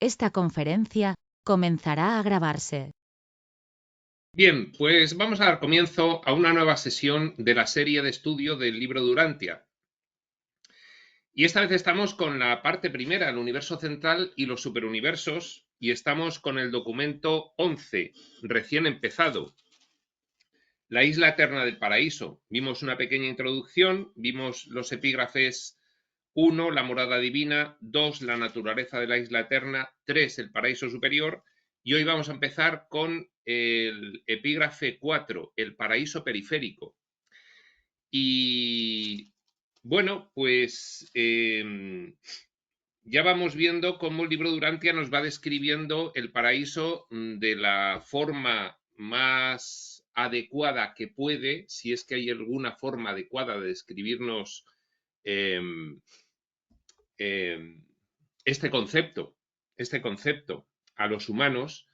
Esta conferencia comenzará a grabarse. Bien, pues vamos a dar comienzo a una nueva sesión de la serie de estudio del libro de Urantia. Y esta vez estamos con la parte primera, el universo central y los superuniversos, y estamos con el documento 11, recién empezado, la isla eterna del paraíso. Vimos una pequeña introducción, vimos los epígrafes 1, la morada divina, 2, la naturaleza de la isla eterna, 3, el paraíso superior, y hoy vamos a empezar con el epígrafe 4, el paraíso periférico. Y bueno, pues ya vamos viendo cómo el libro de Urantia nos va describiendo el paraíso de la forma más adecuada que puede, si es que hay alguna forma adecuada de describirnos eh, eh, este concepto a los humanos.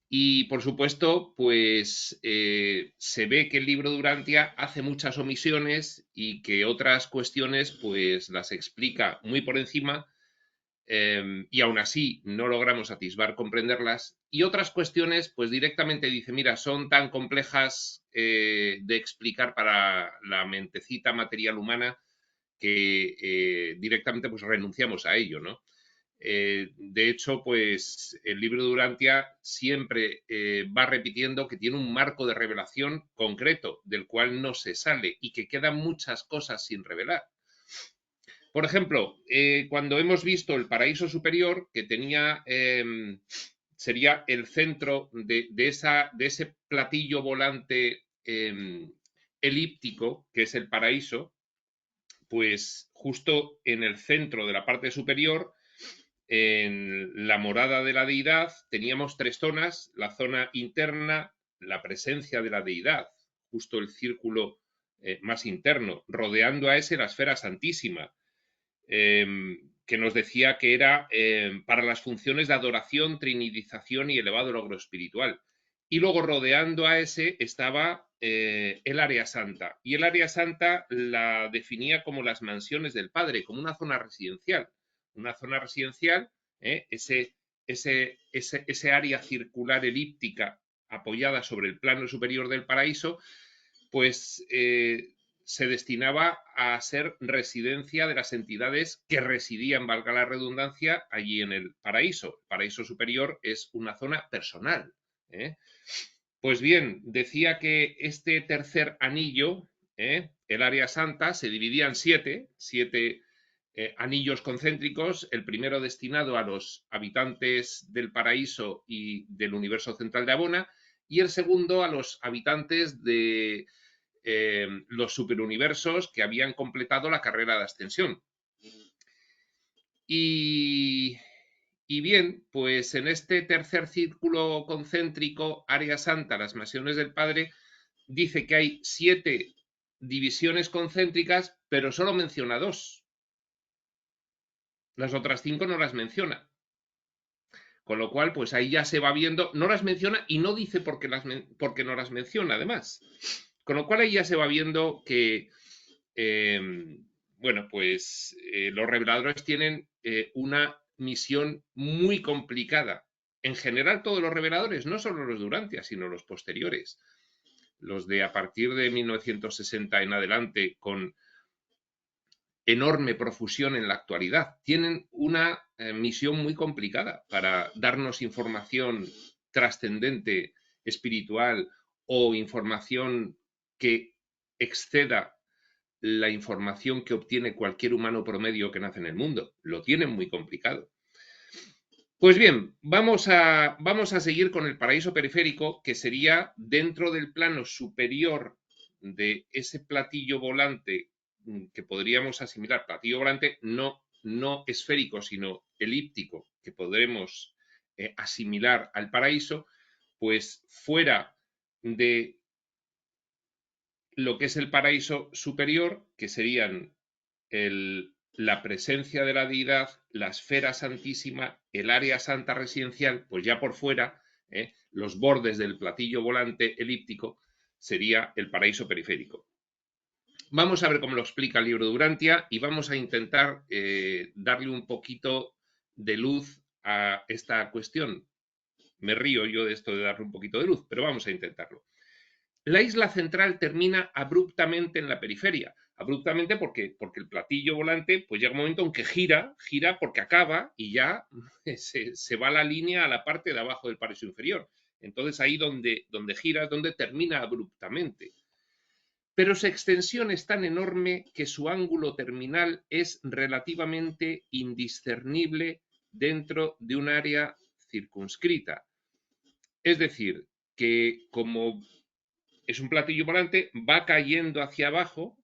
Y por supuesto, pues se ve que el libro de Urantia hace muchas omisiones y que otras cuestiones pues las explica muy por encima, y aún así no logramos atisbar comprenderlas, y otras cuestiones pues directamente dice, mira, son tan complejas de explicar para la mentecita material humana que directamente pues renunciamos a ello, ¿no? De hecho, pues el libro de Urantia siempre va repitiendo que tiene un marco de revelación concreto del cual no se sale y que quedan muchas cosas sin revelar. Por ejemplo, cuando hemos visto el paraíso superior, que tenía, sería el centro de ese platillo volante elíptico, que es el paraíso, pues justo en el centro de la parte superior, en la morada de la deidad, teníamos tres zonas: la zona interna, la presencia de la deidad, justo el círculo más interno, rodeando a ese la esfera santísima, que nos decía que era para las funciones de adoración, trinidización y elevado logro espiritual. Y luego rodeando a ese estaba el área santa. Y el área santa la definía como las mansiones del Padre, como una zona residencial. Una zona residencial, ese área circular elíptica apoyada sobre el plano superior del paraíso, pues se destinaba a ser residencia de las entidades que residían, valga la redundancia, allí en el paraíso. El paraíso superior es una zona personal, ¿eh? Pues bien, decía que este tercer anillo, el área santa, se dividía en siete anillos concéntricos, el primero destinado a los habitantes del paraíso y del universo central de Abona, y el segundo a los habitantes de los superuniversos que habían completado la carrera de ascensión. Y bien, pues en este tercer círculo concéntrico, área santa, las mansiones del Padre, dice que hay 7 divisiones concéntricas, pero solo menciona 2. Las otras 5 no las menciona. Con lo cual, pues ahí ya se va viendo, no las menciona y no dice por qué no las menciona, además. Con lo cual ahí ya se va viendo que, bueno, pues los reveladores tienen una misión muy complicada. En general, todos los reveladores, no solo los de Urantia, sino los posteriores, los de a partir de 1960 en adelante, con enorme profusión en la actualidad, tienen una misión muy complicada para darnos información trascendente, espiritual, o información que exceda la información que obtiene cualquier humano promedio que nace en el mundo. Lo tienen muy complicado. Pues bien, vamos a seguir con el paraíso periférico, que sería dentro del plano superior de ese platillo volante, que podríamos asimilar, platillo volante no esférico, sino elíptico, que podremos asimilar al paraíso, pues fuera de lo que es el paraíso superior, que serían la presencia de la deidad, la esfera santísima, el área santa residencial, pues ya por fuera, los bordes del platillo volante elíptico, sería el paraíso periférico. Vamos a ver cómo lo explica el libro de Urantia y vamos a intentar darle un poquito de luz a esta cuestión. Me río yo de esto de darle un poquito de luz, pero vamos a intentarlo. La isla central termina abruptamente en la periferia. Abruptamente porque el platillo volante pues llega un momento en que gira porque acaba y ya se va la línea a la parte de abajo del paraíso inferior. Entonces ahí donde gira es donde termina abruptamente. Pero su extensión es tan enorme que su ángulo terminal es relativamente indiscernible dentro de un área circunscrita. Es decir, que como es un platillo volante, va cayendo hacia abajo,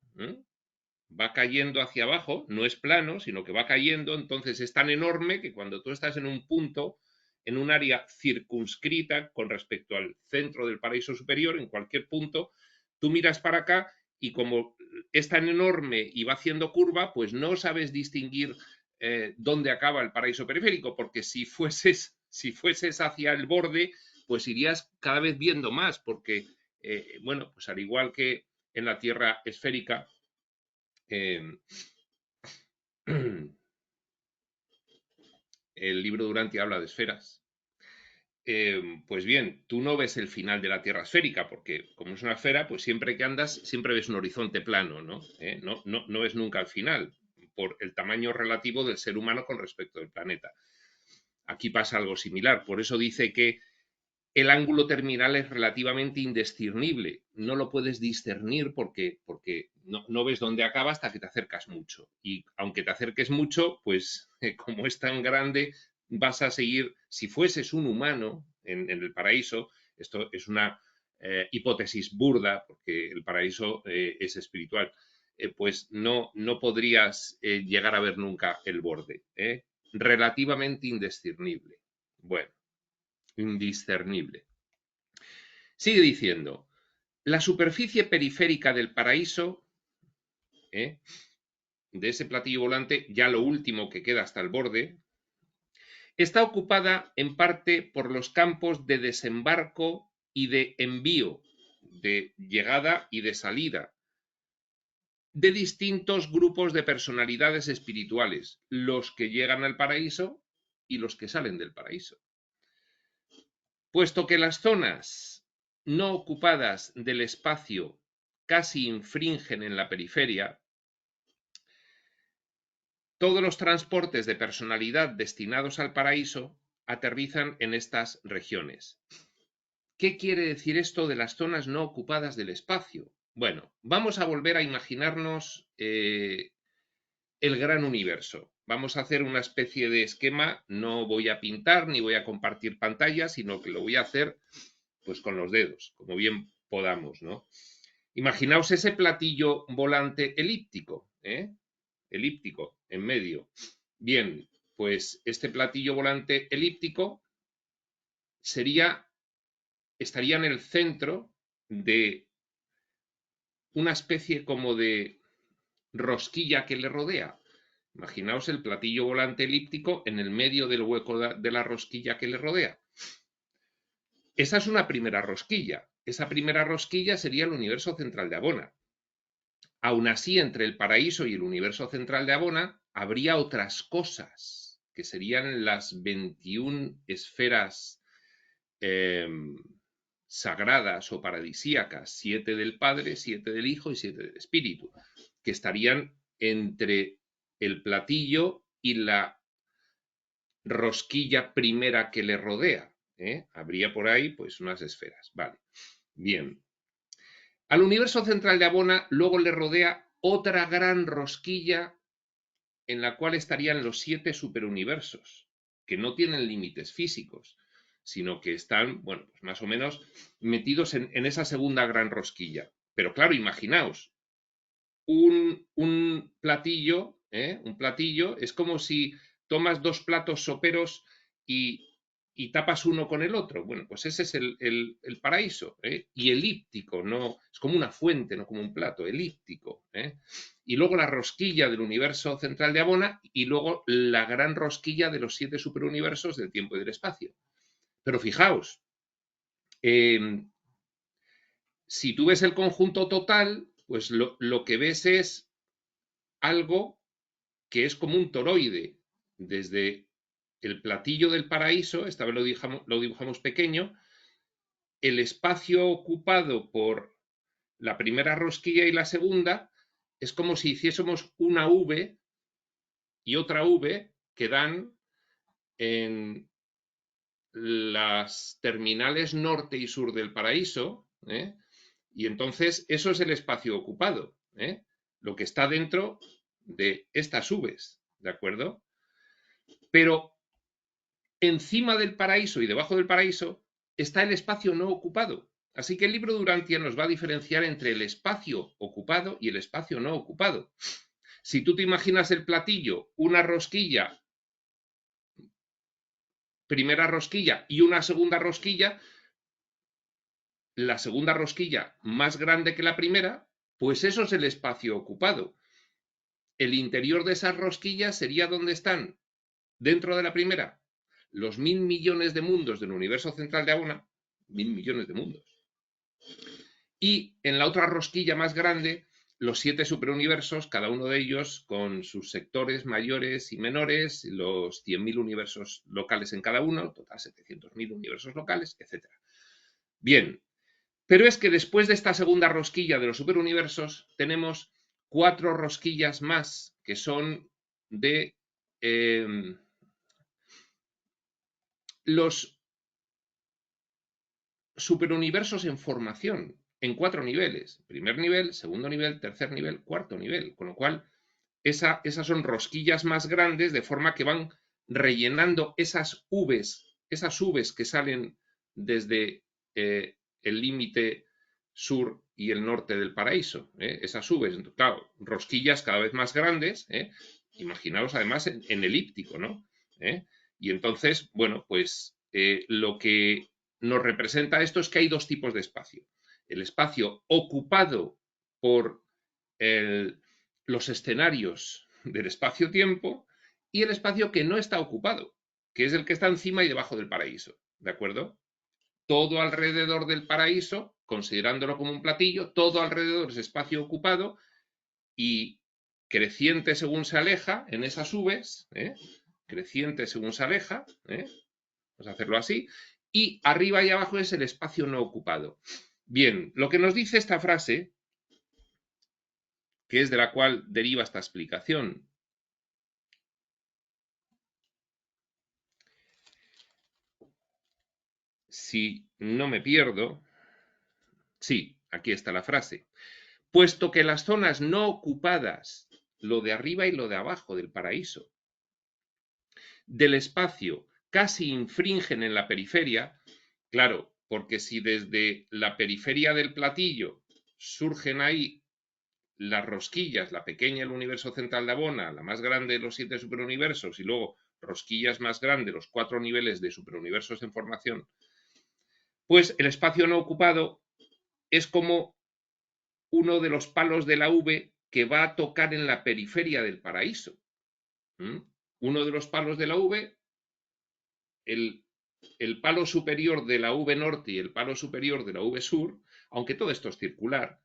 no es plano, sino que va cayendo, entonces es tan enorme que cuando tú estás en un punto, en un área circunscrita con respecto al centro del paraíso superior, en cualquier punto, tú miras para acá y como es tan enorme y va haciendo curva, pues no sabes distinguir dónde acaba el paraíso periférico, porque si fueses hacia el borde, pues irías cada vez viendo más, porque bueno, pues al igual que en la Tierra esférica, el libro Durantia habla de esferas. Pues bien, tú no ves el final de la Tierra esférica, porque como es una esfera, pues siempre que andas, siempre ves un horizonte plano, ¿no? No ves nunca el final, por el tamaño relativo del ser humano con respecto del planeta. Aquí pasa algo similar, por eso dice que el ángulo terminal es relativamente indiscernible. No lo puedes discernir porque no ves dónde acaba hasta que te acercas mucho. Y aunque te acerques mucho, pues como es tan grande, vas a seguir, si fueses un humano en el paraíso, esto es una hipótesis burda, porque el paraíso es espiritual, pues no podrías llegar a ver nunca el borde. Relativamente indiscernible. Bueno, indiscernible. Sigue diciendo, la superficie periférica del paraíso, de ese platillo volante, ya lo último que queda hasta el borde, está ocupada en parte por los campos de desembarco y de envío, de llegada y de salida, de distintos grupos de personalidades espirituales, los que llegan al paraíso y los que salen del paraíso. Puesto que las zonas no ocupadas del espacio casi infringen en la periferia, todos los transportes de personalidad destinados al paraíso aterrizan en estas regiones. ¿Qué quiere decir esto de las zonas no ocupadas del espacio? Bueno, vamos a volver a imaginarnos el gran universo. Vamos a hacer una especie de esquema, no voy a pintar ni voy a compartir pantalla, sino que lo voy a hacer pues con los dedos, como bien podamos, ¿no? Imaginaos ese platillo volante elíptico, elíptico, en medio. Bien, pues este platillo volante elíptico estaría en el centro de una especie como de rosquilla que le rodea. Imaginaos el platillo volante elíptico en el medio del hueco de la rosquilla que le rodea. Esa es una primera rosquilla. Esa primera rosquilla sería el universo central de Abona. Aún así, entre el paraíso y el universo central de Abona habría otras cosas, que serían las 21 esferas sagradas o paradisíacas, 7 del Padre, 7 del Hijo y 7 del Espíritu, que estarían entre el platillo y la rosquilla primera que le rodea. Habría por ahí pues unas esferas. Vale. Bien. Al universo central de Abona luego le rodea otra gran rosquilla en la cual estarían los 7 superuniversos, que no tienen límites físicos, sino que están, bueno, pues más o menos metidos en esa segunda gran rosquilla. Pero claro, imaginaos, un platillo es como si tomas 2 platos soperos y tapas uno con el otro. Bueno, pues ese es el paraíso, y elíptico, no es como una fuente, no como un plato, elíptico. Y luego la rosquilla del universo central de Abona y luego la gran rosquilla de los 7 superuniversos del tiempo y del espacio. Pero fijaos, si tú ves el conjunto total, pues lo que ves es algo que es como un toroide, desde el platillo del paraíso, esta vez lo dibujamos pequeño, el espacio ocupado por la primera rosquilla y la segunda es como si hiciésemos una V y otra V que dan en las terminales norte y sur del paraíso, ¿eh? Y entonces eso es el espacio ocupado, ¿eh? Lo que está dentro de estas Vs, ¿de acuerdo? Pero encima del paraíso y debajo del paraíso está el espacio no ocupado. Así que el libro de Urantia nos va a diferenciar entre el espacio ocupado y el espacio no ocupado. Si tú te imaginas el platillo, una rosquilla, primera rosquilla y una segunda rosquilla, la segunda rosquilla más grande que la primera, pues eso es el espacio ocupado. El interior de esas rosquillas sería donde están, dentro de la primera, los 1000 millones de mundos del universo central de Abona, 1000 millones de mundos. Y en la otra rosquilla más grande, los 7 superuniversos, cada uno de ellos con sus sectores mayores y menores, los 100.000 universos locales en cada uno, total 700.000 universos locales, etc. Bien, pero es que después de esta segunda rosquilla de los superuniversos, tenemos 4 rosquillas más que son de los superuniversos en formación, en 4 niveles. Primer nivel, segundo nivel, tercer nivel, cuarto nivel. Con lo cual, esas son rosquillas más grandes, de forma que van rellenando esas Vs que salen desde el límite sur y el norte del paraíso. Esas Vs, claro, rosquillas cada vez más grandes. Imaginaos además en elíptico, ¿no? Y entonces, bueno, pues lo que nos representa esto es que hay dos tipos de espacio. El espacio ocupado por los escenarios del espacio-tiempo y el espacio que no está ocupado, que es el que está encima y debajo del paraíso, ¿de acuerdo? Todo alrededor del paraíso, considerándolo como un platillo, todo alrededor es espacio ocupado y creciente según se aleja en esas Vs, creciente según se aleja, vamos a hacerlo así, y arriba y abajo es el espacio no ocupado. Bien, lo que nos dice esta frase, que es de la cual deriva esta explicación, si no me pierdo, sí, aquí está la frase, puesto que las zonas no ocupadas, lo de arriba y lo de abajo del paraíso, del espacio casi infringen en la periferia, claro, porque si desde la periferia del platillo surgen ahí las rosquillas, la pequeña el universo central de Abona, la más grande de los 7 superuniversos y luego rosquillas más grandes, los 4 niveles de superuniversos en formación, pues el espacio no ocupado es como uno de los palos de la V que va a tocar en la periferia del paraíso. Uno de los palos de la V, el palo superior de la V norte y el palo superior de la V sur, aunque todo esto es circular,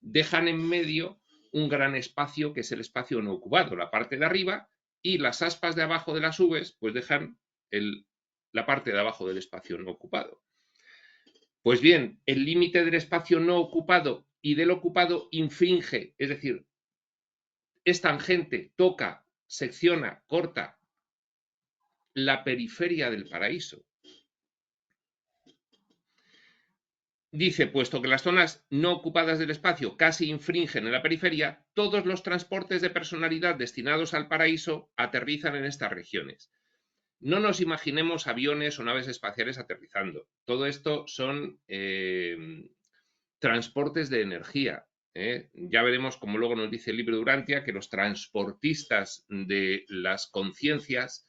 dejan en medio un gran espacio que es el espacio no ocupado, la parte de arriba, y las aspas de abajo de las Vs pues dejan la parte de abajo del espacio no ocupado. Pues bien, el límite del espacio no ocupado y del ocupado infringe, es decir, es tangente, toca, secciona, corta la periferia del paraíso. Dice, puesto que las zonas no ocupadas del espacio casi infringen en la periferia, todos los transportes de personalidad destinados al paraíso aterrizan en estas regiones. No nos imaginemos aviones o naves espaciales aterrizando. Todo esto son transportes de energía. Ya veremos, como luego nos dice el libro de Urantia, que los transportistas de las conciencias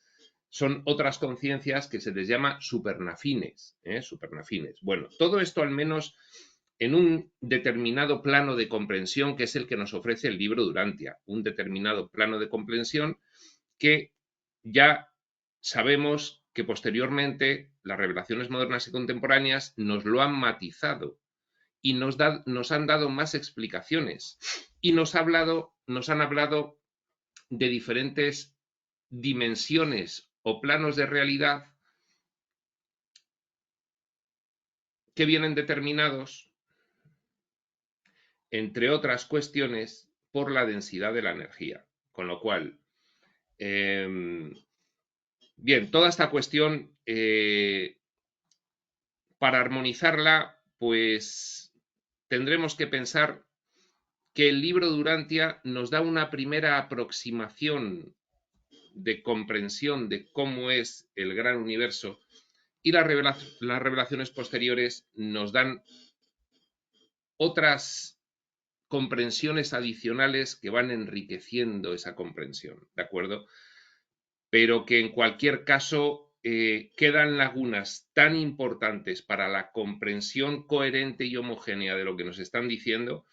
son otras conciencias que se les llama supernafines. Supernafines. Bueno, todo esto al menos en un determinado plano de comprensión que es el que nos ofrece el libro de Urantia. Un determinado plano de comprensión que ya sabemos que posteriormente las revelaciones modernas y contemporáneas nos lo han matizado y nos han dado más explicaciones y nos han hablado de diferentes dimensiones o planos de realidad que vienen determinados, entre otras cuestiones, por la densidad de la energía. Con lo cual, bien, toda esta cuestión, para armonizarla, pues tendremos que pensar que el libro de Urantia nos da una primera aproximación de comprensión de cómo es el gran universo, y las revelaciones posteriores nos dan otras comprensiones adicionales que van enriqueciendo esa comprensión, ¿de acuerdo? Pero que en cualquier caso quedan lagunas tan importantes para la comprensión coherente y homogénea de lo que nos están diciendo,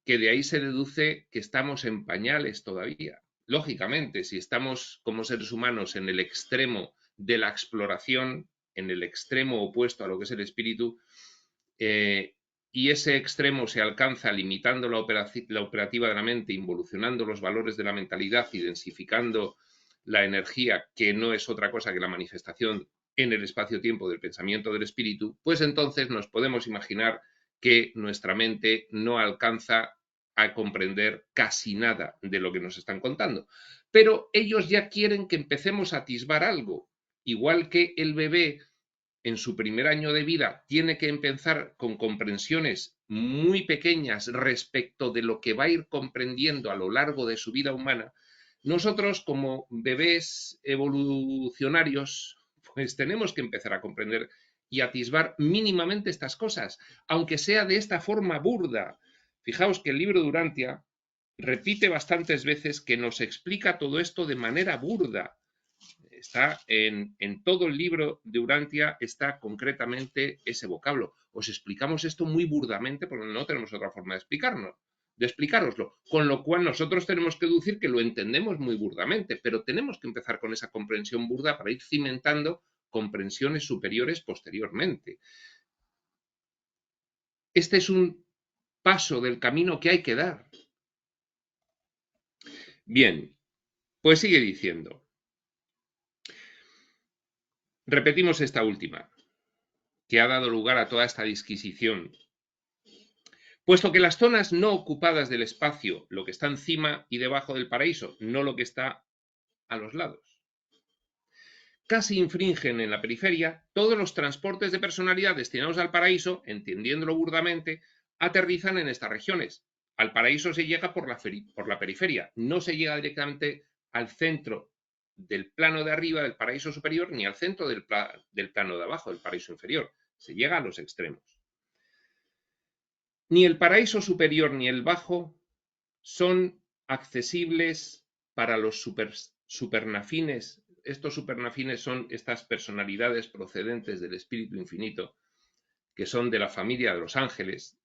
que de ahí se deduce que estamos en pañales todavía. Lógicamente, si estamos como seres humanos en el extremo de la exploración, en el extremo opuesto a lo que es el espíritu, y ese extremo se alcanza limitando la operativa de la mente, involucionando los valores de la mentalidad y densificando la energía, que no es otra cosa que la manifestación en el espacio-tiempo del pensamiento del espíritu, pues entonces nos podemos imaginar que nuestra mente no alcanza a comprender casi nada de lo que nos están contando. Pero ellos ya quieren que empecemos a atisbar algo, igual que el bebé en su primer año de vida tiene que empezar con comprensiones muy pequeñas respecto de lo que va a ir comprendiendo a lo largo de su vida humana. Nosotros, como bebés evolucionarios, pues tenemos que empezar a comprender y atisbar mínimamente estas cosas, aunque sea de esta forma burda. Fijaos que el libro de Urantia repite bastantes veces que nos explica todo esto de manera burda. Está en todo el libro de Urantia, está concretamente ese vocablo. Os explicamos esto muy burdamente porque no tenemos otra forma de explicároslo, con lo cual nosotros tenemos que deducir que lo entendemos muy burdamente, pero tenemos que empezar con esa comprensión burda para ir cimentando comprensiones superiores posteriormente. Este es un paso del camino que hay que dar. Bien, pues sigue diciendo. Repetimos esta última, que ha dado lugar a toda esta disquisición. Puesto que las zonas no ocupadas del espacio, lo que está encima y debajo del paraíso, no lo que está a los lados, casi infringen en la periferia, todos los transportes de personalidad destinados al paraíso, entendiéndolo burdamente, aterrizan en estas regiones. Al paraíso se llega por la periferia, no se llega directamente al centro del plano de arriba del paraíso superior, ni al centro del plano de abajo del paraíso inferior. Se llega a los extremos. Ni el paraíso superior ni el bajo son accesibles para los supernafines. Estos supernafines son estas personalidades procedentes del Espíritu Infinito, que son de la familia de los ángeles.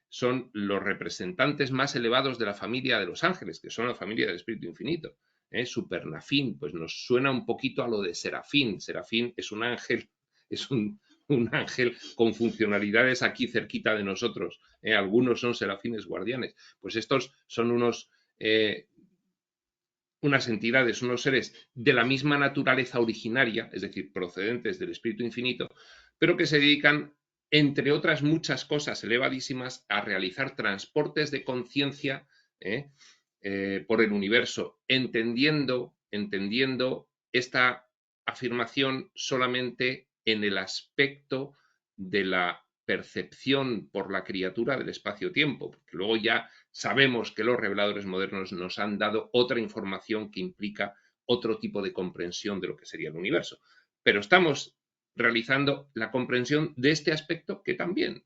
Son los representantes más elevados de la familia de los ángeles, que son la familia del Espíritu Infinito. Supernafín, pues nos suena un poquito a lo de serafín. Serafín es un ángel, es un ángel con funcionalidades aquí cerquita de nosotros. Algunos son serafines guardianes. Pues estos son unas entidades, unos seres de la misma naturaleza originaria, es decir, procedentes del Espíritu Infinito, pero que se dedican, entre otras muchas cosas elevadísimas, a realizar transportes de conciencia por el universo, entendiendo esta afirmación solamente en el aspecto de la percepción por la criatura del espacio-tiempo, porque luego ya sabemos que los reveladores modernos nos han dado otra información que implica otro tipo de comprensión de lo que sería el universo. Pero estamos realizando la comprensión de este aspecto que también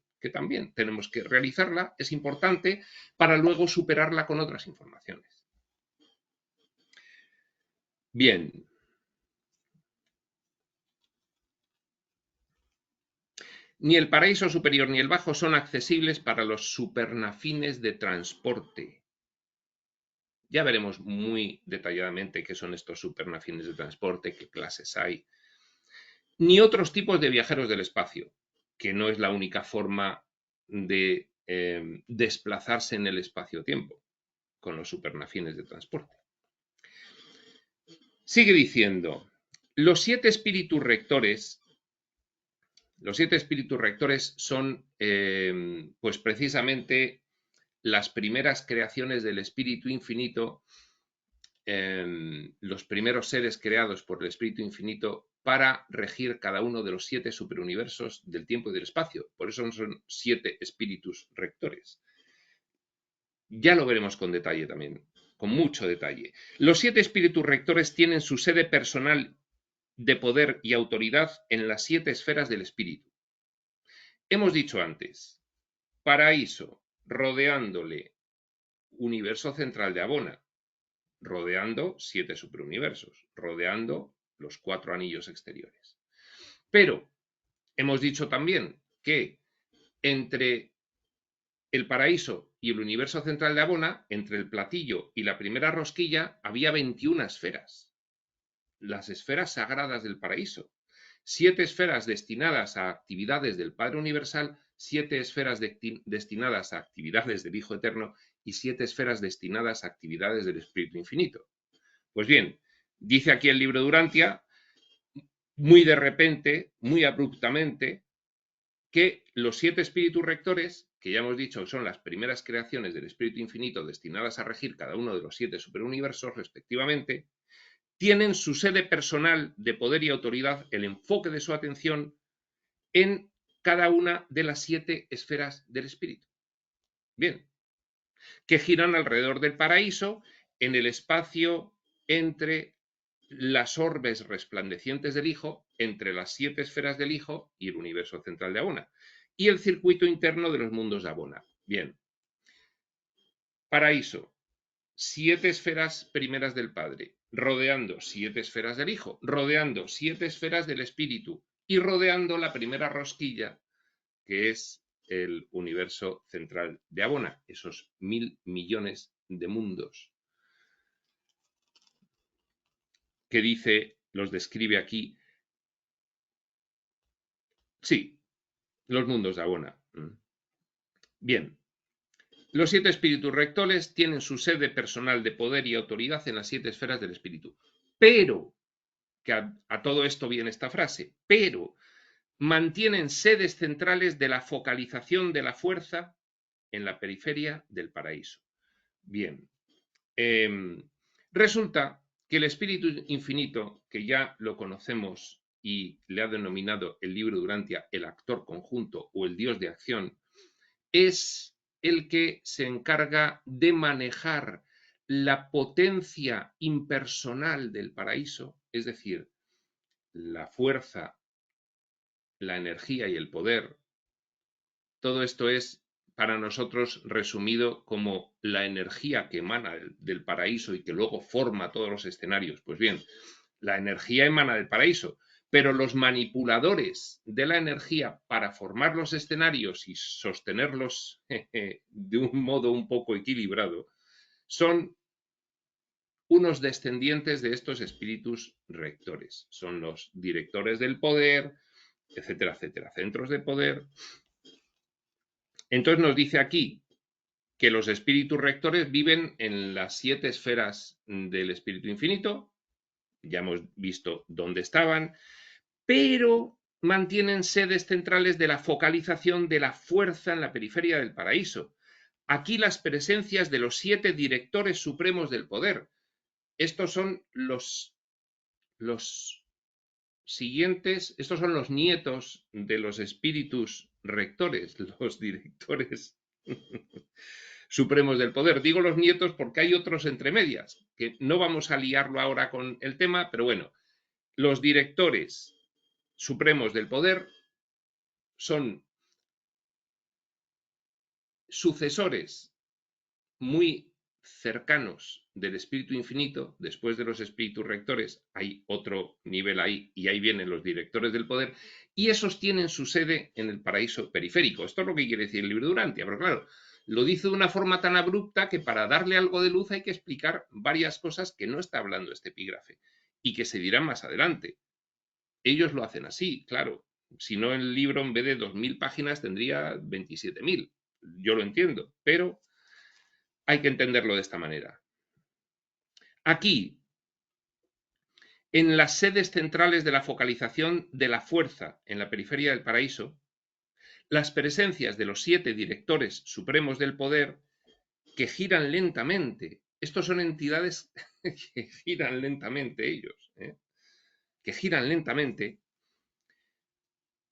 tenemos que realizarla, es importante, para luego superarla con otras informaciones. Bien. Ni el paraíso superior ni el bajo son accesibles para los supernafines de transporte. Ya veremos muy detalladamente qué son estos supernafines de transporte, qué clases hay. Ni otros tipos de viajeros del espacio, que no es la única forma de desplazarse en el espacio-tiempo, con los supernafines de transporte. Sigue diciendo, Los 7 espíritus rectores, son, pues precisamente las primeras creaciones del Espíritu Infinito, los primeros seres creados por el Espíritu Infinito para regir cada uno de los 7 superuniversos del tiempo y del espacio. Por eso son 7 espíritus rectores. Ya lo veremos con detalle también, con mucho detalle. Los 7 espíritus rectores tienen su sede personal de poder y autoridad en las 7 esferas del espíritu. Hemos dicho antes, paraíso, rodeándole universo central de Abona, rodeando 7 superuniversos, rodeando los 4 anillos exteriores. Pero hemos dicho también que entre el paraíso y el universo central de Abona, entre el platillo y la primera rosquilla, había 21 esferas. Las esferas sagradas del paraíso. 7 esferas destinadas a actividades del Padre Universal, 7 esferas destinadas a actividades del Hijo Eterno y 7 esferas destinadas a actividades del Espíritu Infinito. Pues bien, dice aquí el libro de Urantia, muy de repente, muy abruptamente, que los 7 espíritus rectores, que ya hemos dicho son las primeras creaciones del Espíritu Infinito destinadas a regir cada uno de los 7 superuniversos respectivamente, tienen su sede personal de poder y autoridad, el enfoque de su atención en cada una de las 7 esferas del espíritu. Bien, que giran alrededor del paraíso en el espacio entre las orbes resplandecientes del Hijo, entre las 7 esferas del Hijo y el universo central de Abona, y el circuito interno de los mundos de Abona. Bien, paraíso, 7 esferas primeras del Padre, rodeando 7 esferas del Hijo, rodeando 7 esferas del Espíritu y rodeando la primera rosquilla, que es el universo central de Abona, esos 1000 millones de mundos que dice, los describe aquí. Sí, los mundos de Abona. Bien, los 7 espíritus rectores tienen su sede personal de poder y autoridad en las 7 esferas del espíritu. Pero, que a todo esto viene esta frase, pero mantienen sedes centrales de la focalización de la fuerza en la periferia del paraíso. Bien, resulta que el Espíritu Infinito, que ya lo conocemos y le ha denominado el libro de Urantia el actor conjunto o el Dios de acción, es el que se encarga de manejar la potencia impersonal del paraíso, es decir, la fuerza, la energía y el poder. Todo esto es para nosotros resumido como la energía que emana del paraíso y que luego forma todos los escenarios. Pues bien, la energía emana del paraíso, pero los manipuladores de la energía para formar los escenarios y sostenerlos de un modo un poco equilibrado son unos descendientes de estos espíritus rectores. Son los directores del poder, etcétera, etcétera, centros de poder. Entonces nos dice aquí que los espíritus rectores viven en las 7 esferas del Espíritu Infinito, ya hemos visto dónde estaban, pero mantienen sedes centrales de la focalización de la fuerza en la periferia del paraíso. Aquí las presencias de los 7 directores supremos del poder. Estos son los siguientes, estos son los nietos de los espíritus rectores, los directores supremos del poder. Digo los nietos porque hay otros entre medias, que no vamos a liarlo ahora con el tema, pero bueno, los directores supremos del poder son sucesores muy cercanos del espíritu infinito. Después de los espíritus rectores hay otro nivel ahí y ahí vienen los directores del poder y esos tienen su sede en el paraíso periférico. Esto es lo que quiere decir el libro de Urantia, pero claro, lo dice de una forma tan abrupta que para darle algo de luz hay que explicar varias cosas que no está hablando este epígrafe y que se dirán más adelante. Ellos lo hacen así, claro. Si no, el libro en vez de 2000 páginas tendría 27.000. Yo lo entiendo, pero hay que entenderlo de esta manera. Aquí, En las sedes centrales de la focalización de la fuerza en la periferia del paraíso, las presencias de los 7 directores supremos del poder que giran lentamente. Estos son entidades que giran lentamente ellos, que giran lentamente,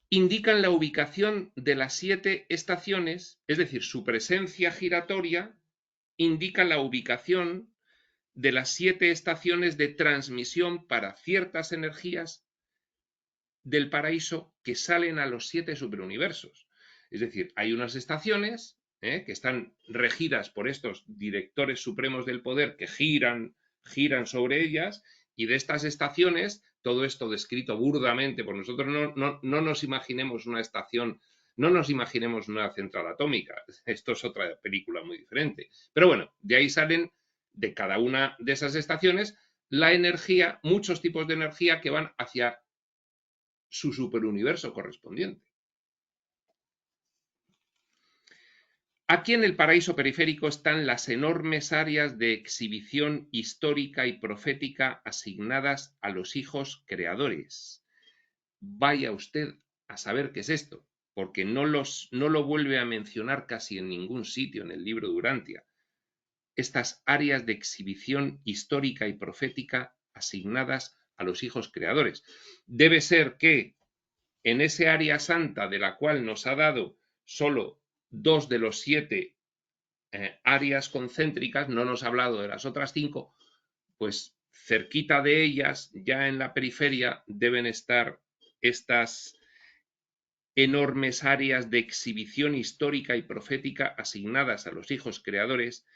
indican la ubicación de las 7 estaciones, es decir, su presencia giratoria indica la ubicación de las 7 estaciones de transmisión para ciertas energías del paraíso que salen a los 7 superuniversos. Es decir, hay unas estaciones que están regidas por estos directores supremos del poder que giran sobre ellas, y de estas estaciones, todo esto descrito burdamente, por nosotros no nos imaginemos una estación, no nos imaginemos una central atómica, esto es otra película muy diferente. Pero bueno, de ahí salen de cada una de esas estaciones la energía, muchos tipos de energía que van hacia su superuniverso correspondiente. Aquí en el paraíso periférico están las enormes áreas de exhibición histórica y profética asignadas a los hijos creadores. Vaya usted a saber qué es esto, porque no lo vuelve a mencionar casi en ningún sitio en el libro de Urantia. Estas áreas de exhibición histórica y profética asignadas a los hijos creadores. Debe ser que en ese área santa de la cual nos ha dado solo 2 de los 7 áreas concéntricas, no nos ha hablado de las otras 5, pues cerquita de ellas, ya en la periferia, deben estar estas enormes áreas de exhibición histórica y profética asignadas a los hijos creadores,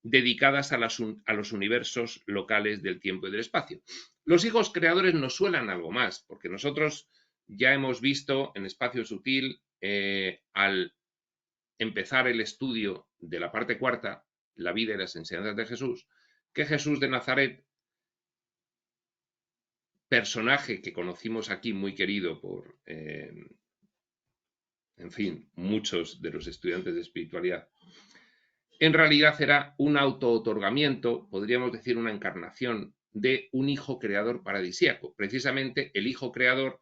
dedicadas a los universos locales del tiempo y del espacio. Los hijos creadores nos suenan algo más, porque nosotros ya hemos visto en Espacio Sutil, al empezar el estudio de la parte cuarta, la vida y las enseñanzas de Jesús, que Jesús de Nazaret, personaje que conocimos aquí muy querido por, en fin, muchos de los estudiantes de espiritualidad, en realidad era un auto-otorgamiento, podríamos decir una encarnación de un hijo creador paradisíaco, precisamente el hijo creador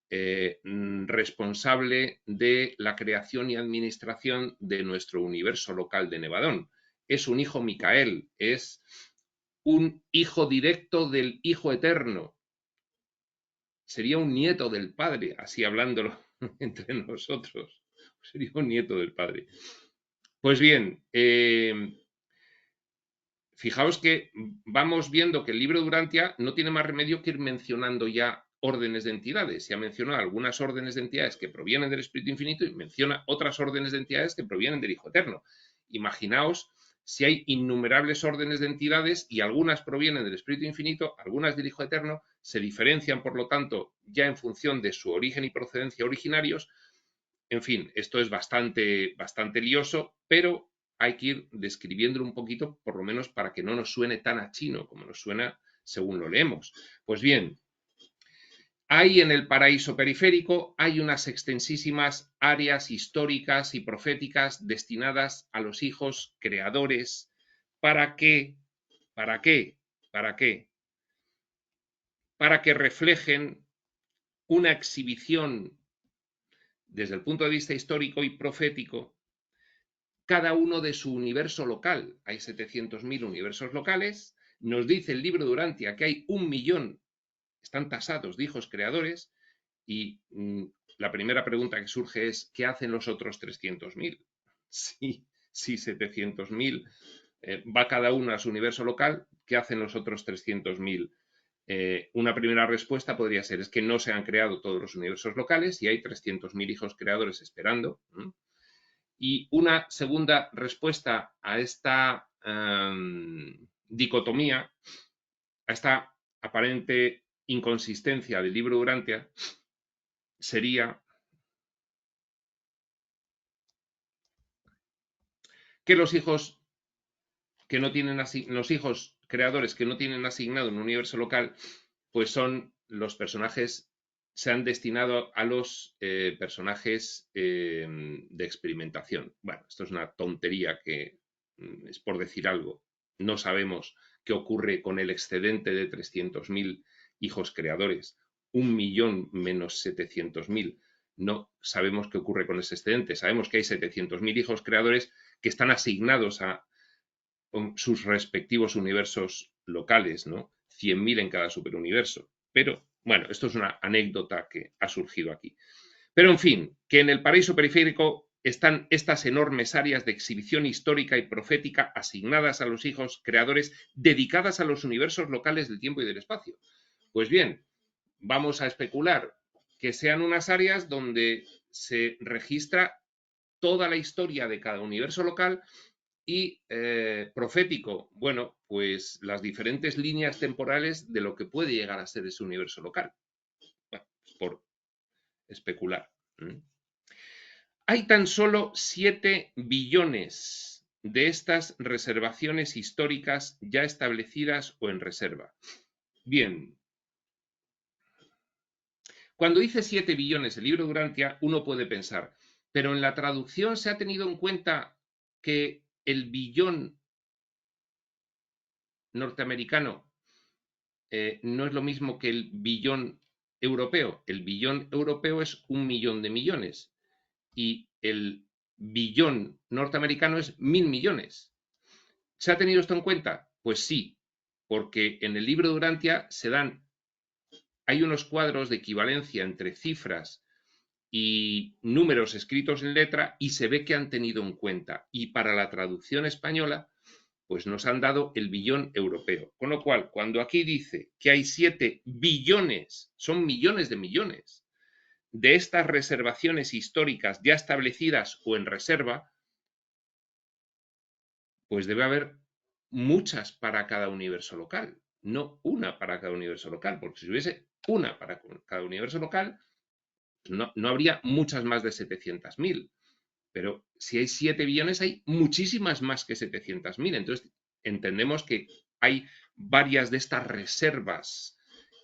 responsable de la creación y administración de nuestro universo local de Nevadón. Es un hijo Micael, es un hijo directo del Hijo Eterno. Sería un nieto del Padre, así hablándolo entre nosotros. Sería un nieto del Padre. Pues bien, fijaos que vamos viendo que el libro de Urantia no tiene más remedio que ir mencionando ya órdenes de entidades. Se ha mencionado algunas órdenes de entidades que provienen del Espíritu Infinito y menciona otras órdenes de entidades que provienen del Hijo Eterno. Imaginaos si hay innumerables órdenes de entidades y algunas provienen del Espíritu Infinito, algunas del Hijo Eterno, se diferencian, por lo tanto, ya en función de su origen y procedencia originarios. En fin, esto es bastante lioso, pero hay que ir describiéndolo un poquito, por lo menos para que no nos suene tan a chino como nos suena según lo leemos. Pues bien, ahí en el paraíso periférico hay unas extensísimas áreas históricas y proféticas destinadas a los hijos creadores. ¿Para qué? ¿Para qué? ¿Para qué? Para que reflejen una exhibición desde el punto de vista histórico y profético, cada uno de su universo local. Hay 700.000 universos locales. Nos dice el libro de Urantia que hay 1 millón, están tasados de hijos creadores, y la primera pregunta que surge es, ¿qué hacen los otros 300.000? Si 700.000 va cada uno a su universo local, ¿qué hacen los otros 300.000? Una primera respuesta podría ser, es que no se han creado todos los universos locales y hay 300.000 hijos creadores esperando. Y una segunda respuesta a esta dicotomía, a esta aparente inconsistencia del libro de Urantia, sería que los hijos creadores que no tienen asignado un universo local, pues son los personajes, se han destinado a los personajes de experimentación. Bueno, esto es una tontería que es por decir algo. No sabemos qué ocurre con el excedente de 300.000 hijos creadores, 1.000.000 menos 700.000. No sabemos qué ocurre con ese excedente. Sabemos que hay 700.000 hijos creadores que están asignados a sus respectivos universos locales, ¿no? 100.000 en cada superuniverso. Pero, bueno, esto es una anécdota que ha surgido aquí. Pero, en fin, que en el paraíso periférico están estas enormes áreas de exhibición histórica y profética asignadas a los hijos creadores, dedicadas a los universos locales del tiempo y del espacio. Pues bien, vamos a especular que sean unas áreas donde se registra toda la historia de cada universo local y profético, bueno, pues las diferentes líneas temporales de lo que puede llegar a ser ese universo local. Bueno, por especular. Hay tan solo 7 billones de estas reservaciones históricas ya establecidas o en reserva. Bien, cuando dice 7 billones el libro de Urantia, uno puede pensar, pero en la traducción se ha tenido en cuenta que el billón norteamericano no es lo mismo que el billón europeo. El billón europeo es 1.000.000 de millones y el billón norteamericano es 1.000 millones. ¿Se ha tenido esto en cuenta? Pues sí, porque en el libro de Urantia hay unos cuadros de equivalencia entre cifras y números escritos en letra y se ve que han tenido en cuenta. Y para la traducción española, pues nos han dado el billón europeo. Con lo cual, cuando aquí dice que hay 7 billones, son millones de millones, de estas reservaciones históricas ya establecidas o en reserva, pues debe haber muchas para cada universo local, no una para cada universo local, porque si hubiese una para cada universo local, no habría muchas más de 700.000. Pero si hay 7 billones, hay muchísimas más que 700.000. Entonces, entendemos que hay varias de estas reservas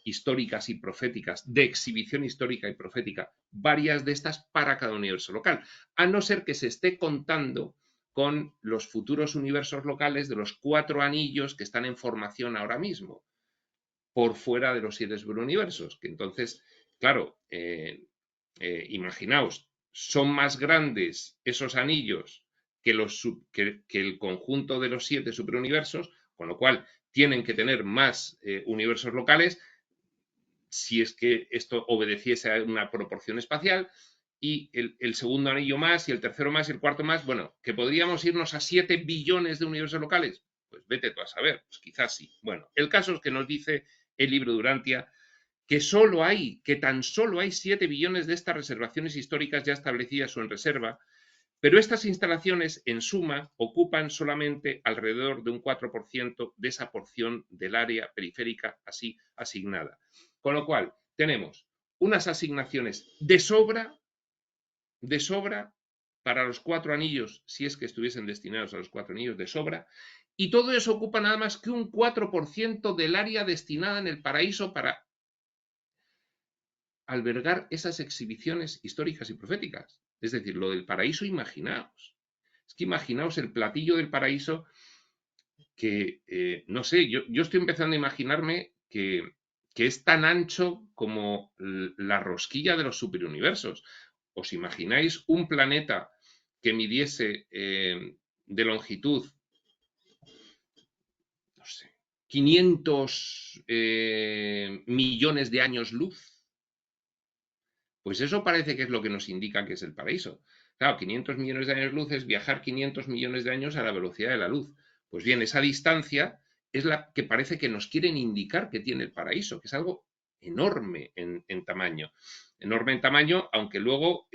históricas y proféticas, de exhibición histórica y profética, varias de estas para cada universo local, a no ser que se esté contando con los futuros universos locales de los 4 anillos que están en formación ahora mismo, por fuera de los 7 superuniversos, que entonces, claro, imaginaos, son más grandes esos anillos que el conjunto de los 7 superuniversos, con lo cual tienen que tener más universos locales si es que esto obedeciese a una proporción espacial, y el segundo anillo más, y el tercero más, y el cuarto más. Bueno, ¿que podríamos irnos a 7 billones de universos locales? Pues vete tú a saber, pues quizás sí. Bueno, el caso es que nos dice el libro de Urantia que tan solo hay 7 billones de estas reservaciones históricas ya establecidas o en reserva, pero estas instalaciones, en suma, ocupan solamente alrededor de un 4% de esa porción del área periférica así asignada. Con lo cual, tenemos unas asignaciones de sobra para los 4 anillos, si es que estuviesen destinados a los 4 anillos, de sobra, y todo eso ocupa nada más que un 4% del área destinada en el paraíso para albergar esas exhibiciones históricas y proféticas. Es decir, lo del paraíso, imaginaos. Es que imaginaos el platillo del paraíso que, no sé, yo estoy empezando a imaginarme que es tan ancho como la rosquilla de los superuniversos. ¿Os imagináis un planeta que midiese de longitud, no sé, 500 millones de años luz? Pues eso parece que es lo que nos indica que es el paraíso. Claro, 500 millones de años luz es viajar 500 millones de años a la velocidad de la luz. Pues bien, esa distancia es la que parece que nos quieren indicar que tiene el paraíso, que es algo enorme en tamaño. Enorme en tamaño, aunque luego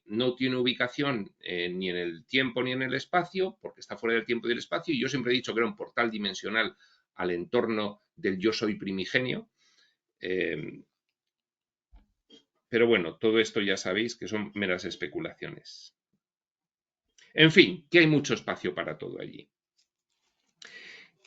no tiene ubicación ni en el tiempo ni en el espacio, porque está fuera del tiempo y del espacio, y yo siempre he dicho que era un portal dimensional al entorno del yo soy primigenio. Pero bueno, todo esto ya sabéis que son meras especulaciones. En fin, que hay mucho espacio para todo allí.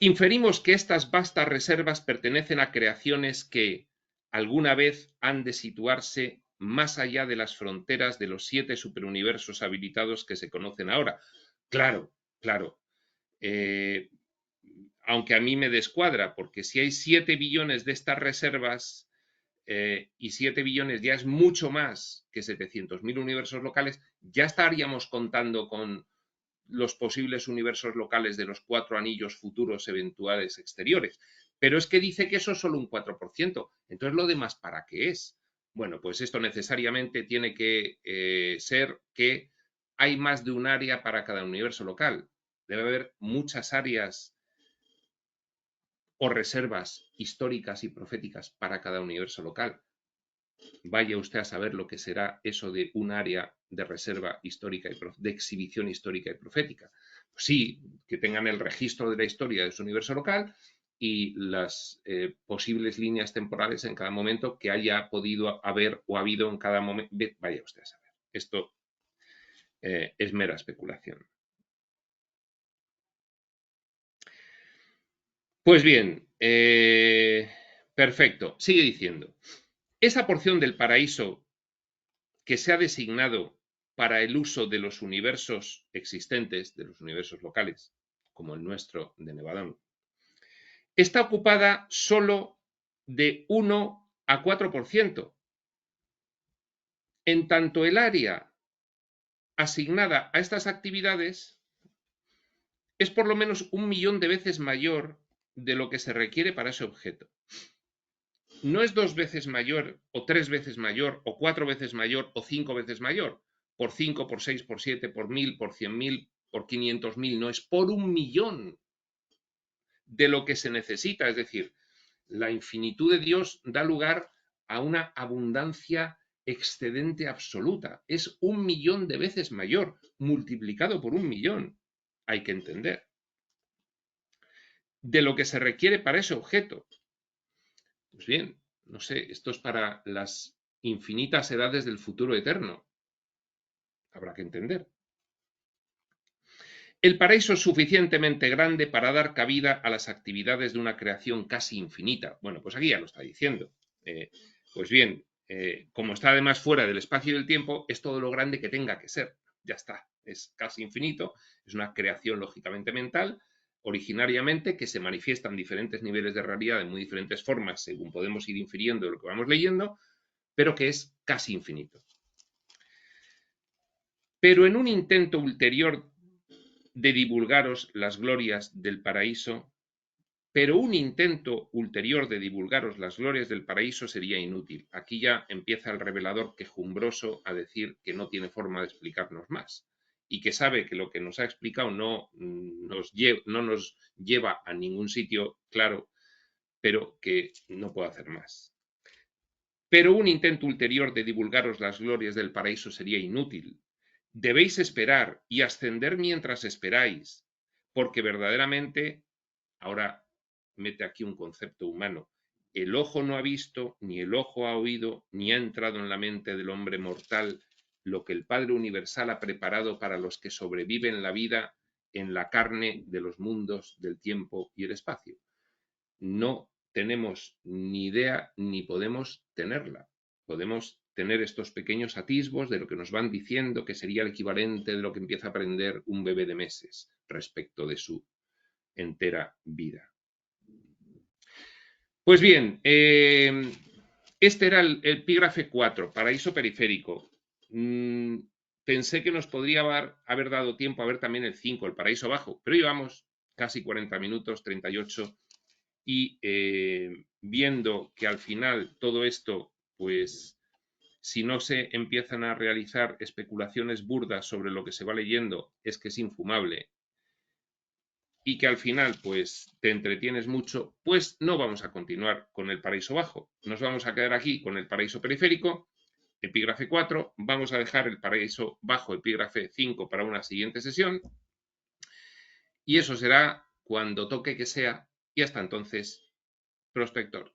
Inferimos que estas vastas reservas pertenecen a creaciones que alguna vez han de situarse más allá de las fronteras de los 7 superuniversos habilitados que se conocen ahora. Claro, claro. aunque a mí me descuadra, porque si hay 7 billones de estas reservas, y 7 billones ya es mucho más que 700.000 universos locales, ya estaríamos contando con los posibles universos locales de los 4 anillos futuros eventuales exteriores. Pero es que dice que eso es solo un 4%. Entonces, ¿lo demás para qué es? Bueno, pues esto necesariamente tiene que ser que hay más de un área para cada universo local. Debe haber muchas áreas o reservas históricas y proféticas para cada universo local. Vaya usted a saber lo que será eso de un área de reserva histórica y de exhibición histórica y profética. Pues sí, que tengan el registro de la historia de su universo local y las posibles líneas temporales en cada momento que haya podido haber o habido en cada momento. Vaya usted a saber. Esto es mera especulación. Pues bien, perfecto. Sigue diciendo. Esa porción del paraíso que se ha designado para el uso de los universos existentes, de los universos locales, como el nuestro de Nevadón, está ocupada solo de 1 a 4%. En tanto, el área asignada a estas actividades es por lo menos 1 millón de veces mayor de lo que se requiere para ese objeto. No es 2 veces mayor, o 3 veces mayor, o 4 veces mayor, o 5 veces mayor. Por 5, por 6, por 7, por 1000, por 100.000, por 500.000. No, es por 1 millón de lo que se necesita. Es decir, la infinitud de Dios da lugar a una abundancia excedente absoluta. Es 1 millón de veces mayor, multiplicado por 1 millón. Hay que entender. De lo que se requiere para ese objeto. Pues bien, no sé, esto es para las infinitas edades del futuro eterno. Habrá que entender. El paraíso es suficientemente grande para dar cabida a las actividades de una creación casi infinita. Bueno, pues aquí ya lo está diciendo. Pues bien, como está además fuera del espacio y del tiempo, es todo lo grande que tenga que ser. Ya está, es casi infinito, es una creación lógicamente mental, originariamente, que se manifiesta en diferentes niveles de realidad, en muy diferentes formas, según podemos ir infiriendo de lo que vamos leyendo, pero que es casi infinito. Pero en un intento ulterior de divulgaros las glorias del paraíso, sería inútil. Aquí ya empieza el revelador quejumbroso a decir que no tiene forma de explicarnos más y que sabe que lo que nos ha explicado no nos lleva a ningún sitio claro, pero que no puede hacer más. Pero un intento ulterior de divulgaros las glorias del paraíso sería inútil. Debéis esperar y ascender mientras esperáis, porque verdaderamente, ahora mete aquí un concepto humano, el ojo no ha visto, ni el ojo ha oído, ni ha entrado en la mente del hombre mortal lo que el Padre Universal ha preparado para los que sobreviven la vida en la carne de los mundos del tiempo y el espacio. No tenemos ni idea ni podemos tenerla. Podemos tener estos pequeños atisbos de lo que nos van diciendo que sería el equivalente de lo que empieza a aprender un bebé de meses respecto de su entera vida. Pues bien, este era el epígrafe 4, paraíso periférico. Pensé que nos podría haber dado tiempo a ver también el 5, el paraíso bajo, pero llevamos casi 40 minutos, 38, y viendo que al final todo esto, pues si no se empiezan a realizar especulaciones burdas sobre lo que se va leyendo, es que es infumable, y que al final pues te entretienes mucho, pues no vamos a continuar con el paraíso bajo. Nos vamos a quedar aquí con el paraíso periférico, epígrafe 4, vamos a dejar el paraíso bajo, epígrafe 5, para una siguiente sesión, y eso será cuando toque que sea, y hasta entonces, prospector.